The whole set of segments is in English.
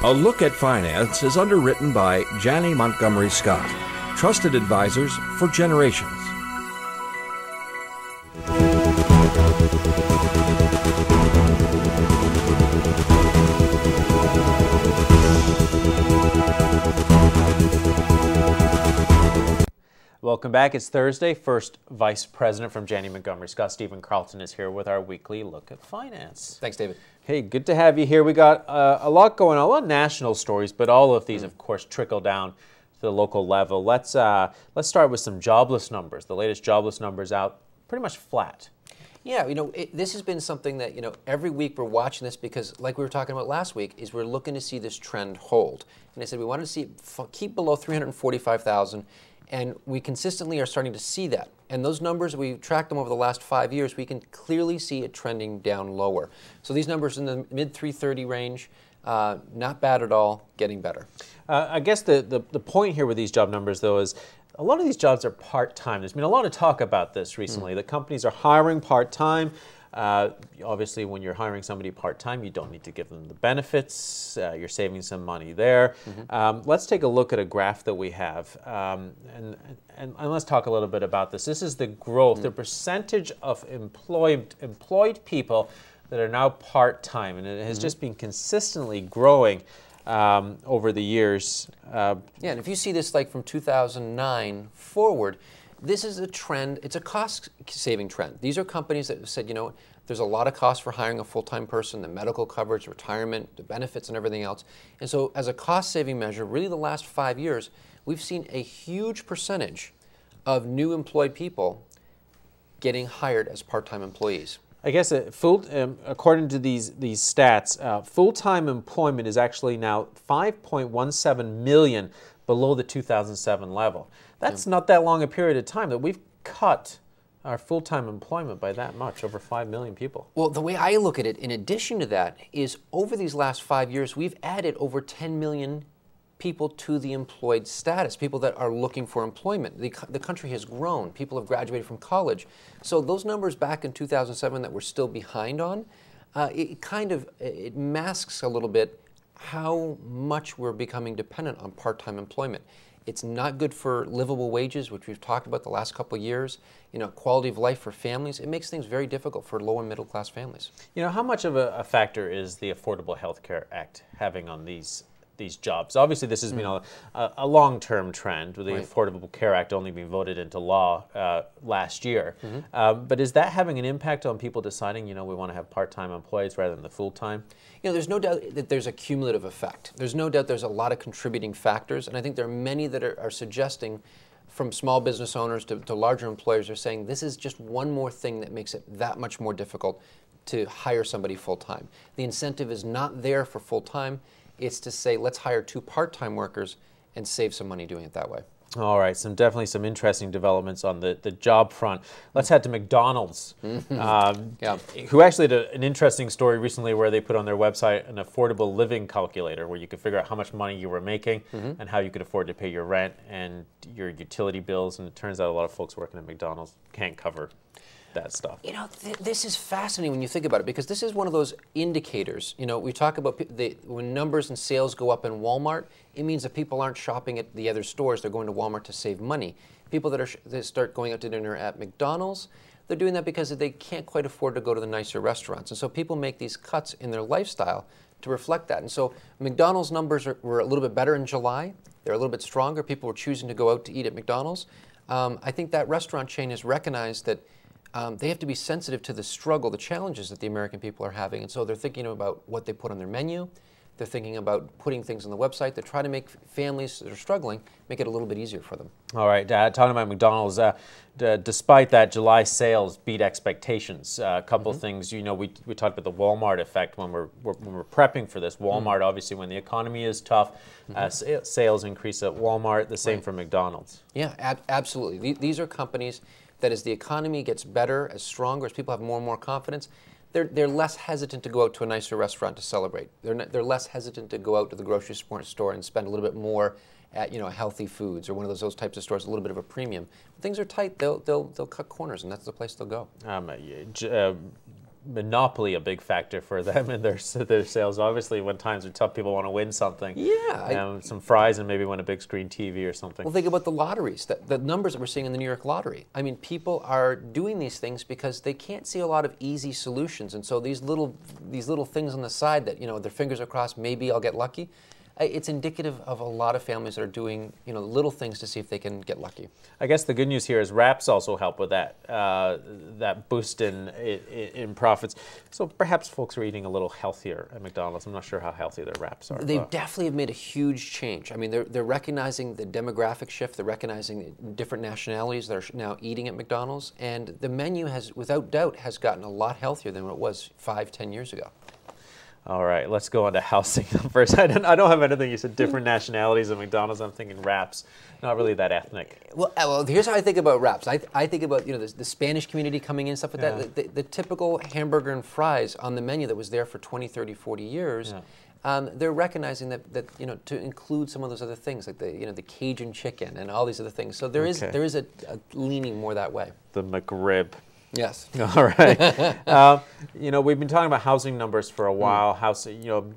A Look at Finance is underwritten by Janney Montgomery Scott, trusted advisors for generations. Welcome back. It's Thursday. First Vice President from Janney Montgomery Scott, Stephen Carleton, is here with our weekly Look at Finance. Thanks, David. Hey, good to have you here. We got a lot going on, a lot of national stories, but all of these, of course, trickle down to the local level. Let's start with some jobless numbers. The latest jobless numbers out, pretty much flat. Yeah, this has been something that, every week we're watching this because, like we were talking about last week, is we're looking to see this trend hold. And I said we wanted to see it keep below 345,000. And we consistently are starting to see that. And those numbers, we've tracked them over the last 5 years, we can clearly see it trending down lower. So these numbers in the mid 330 range, not bad at all, getting better. I guess the point here with these job numbers, though, is a lot of these jobs are part-time. There's been a lot of talk about this recently. The companies are hiring part-time. Obviously, when you're hiring somebody part-time, you don't need to give them the benefits. You're saving some money there. Let's take a look at a graph that we have, and let's talk a little bit about this. This is the growth, the percentage of employed people that are now part-time, and it has just been consistently growing over the years. Yeah, and if you see this like from 2009 forward, this is a trend. It's a cost-saving trend. These are companies that have said, there's a lot of cost for hiring a full-time person, the medical coverage, retirement, the benefits, and everything else. And so as a cost-saving measure, really the last 5 years, we've seen a huge percentage of new employed people getting hired as part-time employees. I guess according to these stats, full-time employment is actually now 5.17 million below the 2007 level. That's not that long a period of time that we've cut our full-time employment by that much, over 5 million people. Well, the way I look at it, in addition to that, is over these last 5 years, we've added over 10 million people to the employed status, people that are looking for employment. The country has grown. People have graduated from college. So those numbers back in 2007 that we're still behind on, it masks a little bit how much we're becoming dependent on part-time employment. It's not good for livable wages, which we've talked about the last couple of years. Quality of life for families. It makes things very difficult for low and middle class families. How much of a factor is the Affordable Health Care Act having on these jobs? Obviously, this has been a long-term trend, with the Affordable Care Act only being voted into law last year. But is that having an impact on people deciding, we want to have part-time employees rather than the full-time? There's no doubt that there's a cumulative effect. There's no doubt there's a lot of contributing factors, and I think there are many that are suggesting, from small business owners to larger employers, are saying this is just one more thing that makes it that much more difficult to hire somebody full-time. The incentive is not there for full-time. It's to say, let's hire 2 part-time workers and save some money doing it that way. All right, definitely some interesting developments on the job front. Let's head to McDonald's, who actually did an interesting story recently where they put on their website an affordable living calculator where you could figure out how much money you were making and how you could afford to pay your rent and your utility bills. And it turns out a lot of folks working at McDonald's can't cover that stuff. This is fascinating when you think about it, because this is one of those indicators. We talk about when numbers and sales go up in Walmart, it means that people aren't shopping at the other stores. They're going to Walmart to save money. People that start going out to dinner at McDonald's, they're doing that because they can't quite afford to go to the nicer restaurants. And so people make these cuts in their lifestyle to reflect that. And so McDonald's numbers were a little bit better in July. They're a little bit stronger. People were choosing to go out to eat at McDonald's. I think that restaurant chain has recognized that they have to be sensitive to the struggle, the challenges that the American people are having. And so they're thinking about what they put on their menu. They're thinking about putting things on the website to try to make families that are struggling, make it a little bit easier for them. All right, talking about McDonald's, despite that, July sales beat expectations. A couple things, we talked about the Walmart effect when we're prepping for this. Walmart, obviously, when the economy is tough, sales increase at Walmart, the same for McDonald's. Yeah, absolutely. These are companies that as the economy gets better, as stronger, as people have more and more confidence, they're less hesitant to go out to a nicer restaurant to celebrate. They're less hesitant to go out to the grocery store and spend a little bit more at healthy foods or one of those types of stores, a little bit of a premium. When things are tight, they'll cut corners, and that's the place they'll go. monopoly a big factor for them in their sales. Obviously, when times are tough, people want to win something. Yeah. Some fries and maybe win a big screen TV or something. Well, think about the lotteries, the numbers that we're seeing in the New York lottery. I mean, people are doing these things because they can't see a lot of easy solutions. And so these little things on the side that, their fingers are crossed, maybe I'll get lucky. It's indicative of a lot of families that are doing, little things to see if they can get lucky. I guess the good news here is wraps also help with that boost in profits. So perhaps folks are eating a little healthier at McDonald's. I'm not sure how healthy their wraps are. They definitely have made a huge change. I mean, they're recognizing the demographic shift. They're recognizing different nationalities that are now eating at McDonald's, and the menu has, without doubt, has gotten a lot healthier than what it was 5-10 years ago. All right, let's go on to housing first. I don't have anything. You said different nationalities at McDonald's. I'm thinking wraps. Not really that ethnic. Well, here's how I think about wraps. I think about the Spanish community coming in and stuff like that. The typical hamburger and fries on the menu that was there for 20, 30, 40 years. Yeah. They're recognizing that to include some of those other things like the Cajun chicken and all these other things. So there is a leaning more that way. The McRib. Yes. All right. We've been talking about housing numbers for a while.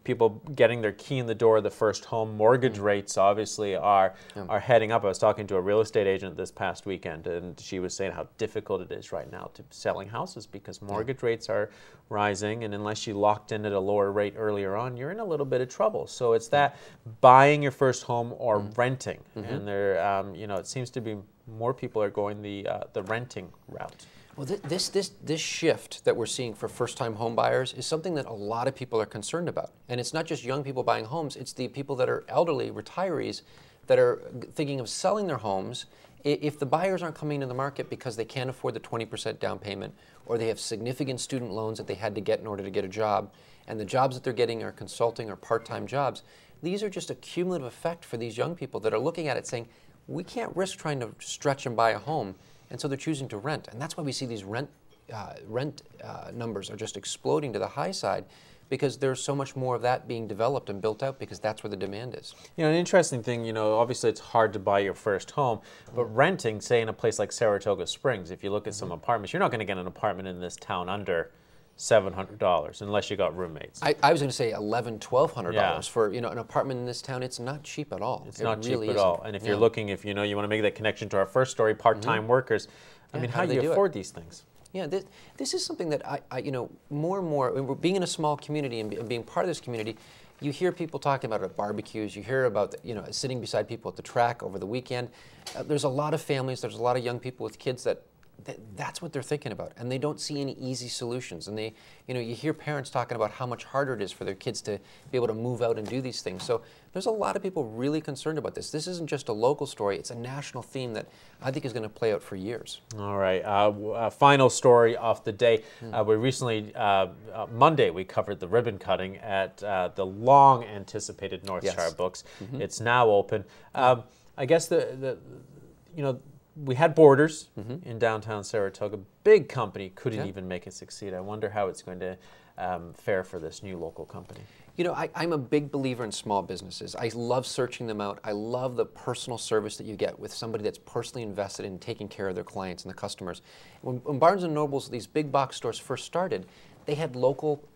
People getting their key in the door of the first home. Mortgage rates obviously are heading up. I was talking to a real estate agent this past weekend, and she was saying how difficult it is right now to selling houses because mortgage rates are rising, and unless you locked in at a lower rate earlier on, you're in a little bit of trouble. So it's that buying your first home or renting, and there, it seems to be more people are going the renting route. Well, this shift that we're seeing for first-time home buyers is something that a lot of people are concerned about. And it's not just young people buying homes, it's the people that are elderly, retirees, that are thinking of selling their homes. If the buyers aren't coming into the market because they can't afford the 20% down payment, or they have significant student loans that they had to get in order to get a job, and the jobs that they're getting are consulting or part-time jobs, these are just a cumulative effect for these young people that are looking at it saying, we can't risk trying to stretch and buy a home. And so they're choosing to rent. And that's why we see these rent numbers are just exploding to the high side, because there's so much more of that being developed and built out because that's where the demand is. An interesting thing, obviously it's hard to buy your first home, but renting, say in a place like Saratoga Springs, if you look at some apartments, you're not going to get an apartment in this town under $700 unless you got roommates. I was going to say $1,100, $1,200 for an apartment in this town. It's not cheap at all. It's not cheap at all. And if you're looking, if you want to make that connection to our first story, part-time workers, I mean, how do you afford these things? Yeah, this is something that more and more, being in a small community and being part of this community, you hear people talking about it at barbecues. You hear about sitting beside people at the track over the weekend. There's a lot of families. There's a lot of young people with kids that's what they're thinking about, and they don't see any easy solutions. And they, you hear parents talking about how much harder it is for their kids to be able to move out and do these things. So there's a lot of people really concerned about this. This isn't just a local story; it's a national theme that I think is going to play out for years. All right, final story of the day. We recently, Monday, we covered the ribbon cutting at the long-anticipated North Star Books. It's now open. I guess we had Borders in downtown Saratoga. Big company, couldn't even make it succeed. I wonder how it's going to fare for this new local company. I'm a big believer in small businesses. I love searching them out. I love the personal service that you get with somebody that's personally invested in taking care of their clients and the customers. When Barnes & Noble's, these big box stores first started, they had local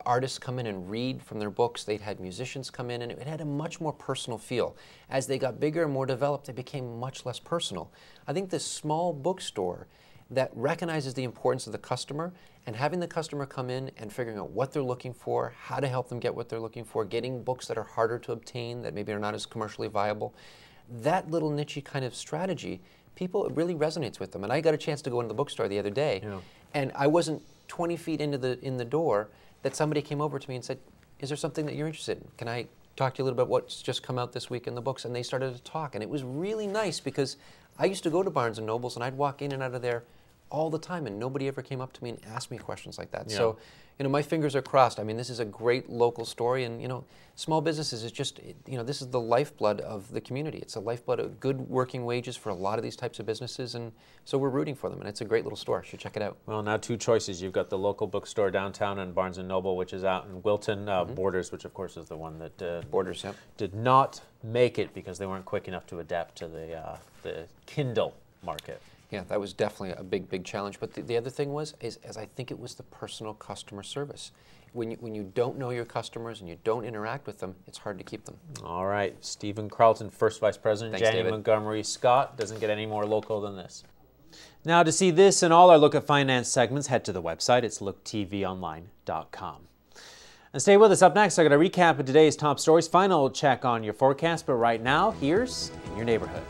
artists come in and read from their books. They'd had musicians come in, and it had a much more personal feel. As they got bigger and more developed, they became much less personal. I think this small bookstore that recognizes the importance of the customer and having the customer come in and figuring out what they're looking for, how to help them get what they're looking for, getting books that are harder to obtain, that maybe are not as commercially viable, that little niche kind of strategy, it really resonates with them. And I got a chance to go into the bookstore the other day, and I wasn't 20 feet in the door that somebody came over to me and said, is there something that you're interested in? Can I talk to you a little bit about what's just come out this week in the books? And they started to talk, and it was really nice because I used to go to Barnes & Noble's and I'd walk in and out of there all the time, and nobody ever came up to me and asked me questions like that. So, my fingers are crossed. I mean, this is a great local story, and small businesses is just, this is the lifeblood of the community. It's a lifeblood of good working wages for a lot of these types of businesses, and so we're rooting for them, and it's a great little store. You should check it out. Well, now two choices. You've got the local bookstore downtown and Barnes & Noble, which is out in Wilton. Borders, which of course is the one that Borders, did not make it because they weren't quick enough to adapt to the Kindle market. Yeah, that was definitely a big challenge. But the other thing was, as I think it was the personal customer service. When you don't know your customers and you don't interact with them, it's hard to keep them. All right, Stephen Carleton, First Vice President, Thanks, Janney David. Montgomery Scott. Doesn't get any more local than this. Now, to see this and all our Look at Finance segments, head to the website. It's looktvonline.com. And stay with us. Up next, I'm going to recap of today's top stories, final check on your forecast. But right now, here's In Your Neighborhood.